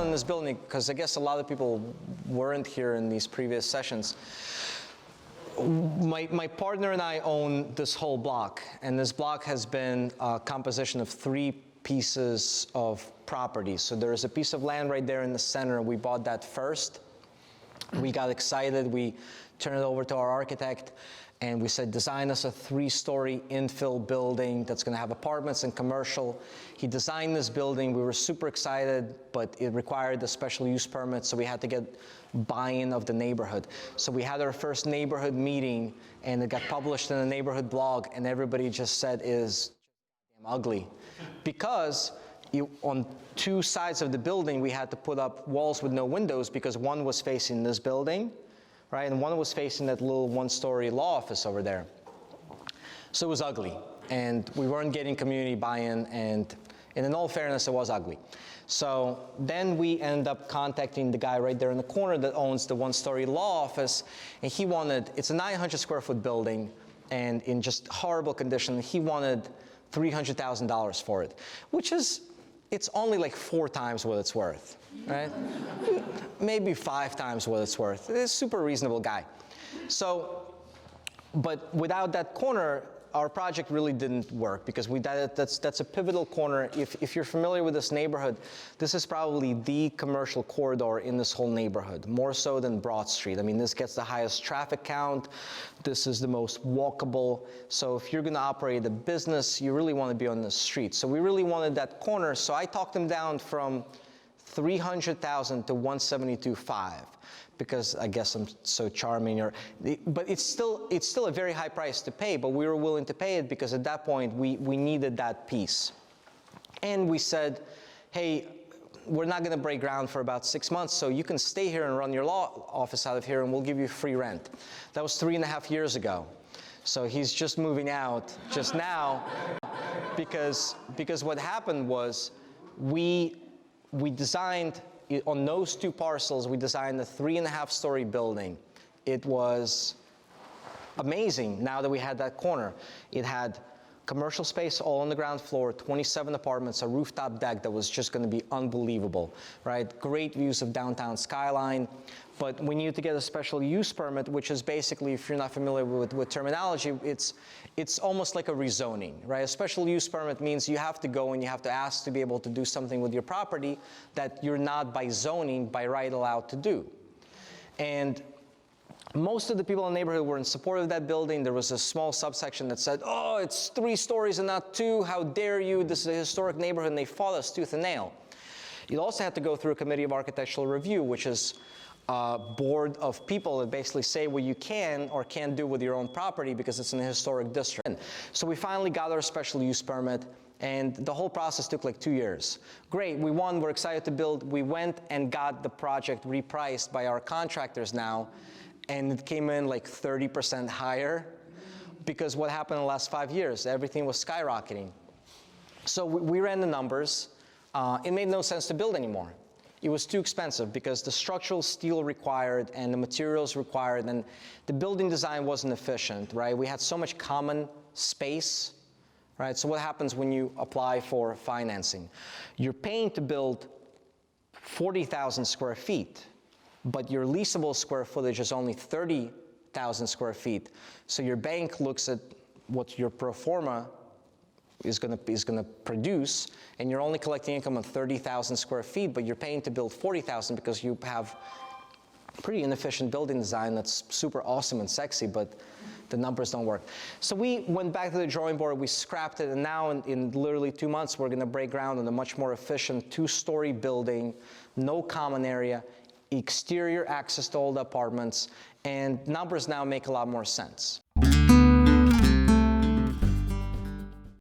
on this building, because I guess a lot of people weren't here in these previous sessions. My partner and I own this whole block, and this block has been a composition of 3 pieces of property. So there's a piece of land right there in the center. We bought that first. We got excited. We turned it over to our architect, and we said, design us a 3-story infill building that's going to have apartments and commercial. He designed this building. We were super excited, but it required a special use permit, so we had to get buy-in of the neighborhood. So we had our first neighborhood meeting, and it got published in the neighborhood blog, and everybody just said, it is damn ugly. Because on 2 sides of the building, we had to put up walls with no windows because one was facing this building, right, and one was facing that little 1-story law office over there. So it was ugly, and we weren't getting community buy-in, and in all fairness, it was ugly. So then we ended up contacting the guy right there in the corner that owns the 1-story law office, and he wanted, it's a 900 square foot building, and in just horrible condition, he wanted $300,000 for it, which is, it's only like 4 times what it's worth, right? Maybe 5 times what it's worth. It's a super reasonable guy. So, but without that corner, our project really didn't work because that's a pivotal corner. If you're familiar with this neighborhood, this is probably the commercial corridor in this whole neighborhood, more so than Broad Street. I mean, this gets the highest traffic count. This is the most walkable. So if you're going to operate a business, you really want to be on the street. So we really wanted that corner. So I talked them down from $300,000 to $172,500. Because I guess I'm so charming, but it's still a very high price to pay, but we were willing to pay it because at that point we needed that piece. And we said, hey, we're not going to break ground for about 6 months, so you can stay here and run your law office out of here and we'll give you free rent. That was 3.5 years ago. So he's just moving out just now because what happened was we designed, on those 2 parcels, we designed a 3.5-story building. It was amazing now that we had that corner. It had commercial space all on the ground floor, 27 apartments, a rooftop deck that was just going to be unbelievable, right? Great views of downtown skyline. But we needed to get a special use permit, which is basically, if you're not familiar with terminology, it's almost like a rezoning, right? A special use permit means you have to go and you have to ask to be able to do something with your property that you're not by zoning, by right allowed to do. And most of the people in the neighborhood were in support of that building. There was a small subsection that said, oh, it's 3 stories and not 2. How dare you? This is a historic neighborhood, and they fought us tooth and nail. You also had to go through a committee of architectural review, which is a board of people that basically say what you can or can't do with your own property because it's in a historic district. So we finally got our special use permit, and the whole process took like 2 years. Great, we won, we're excited to build. We went and got the project repriced by our contractors now, and it came in like 30% higher because what happened in the last 5 years? Everything was skyrocketing. So we ran the numbers. It made no sense to build anymore. It was too expensive because the structural steel required and the materials required, and the building design wasn't efficient, right? We had so much common space, right? So what happens when you apply for financing? You're paying to build 40,000 square feet, but your leasable square footage is only 30,000 square feet. So your bank looks at what your pro forma is going to produce, and you're only collecting income on 30,000 square feet, but you're paying to build 40,000 because you have pretty inefficient building design that's super awesome and sexy, but the numbers don't work. So we went back to the drawing board, we scrapped it, and now in literally 2 months, we're going to break ground on a much more efficient 2-story building, no common area, exterior access to all the apartments, and numbers now make a lot more sense.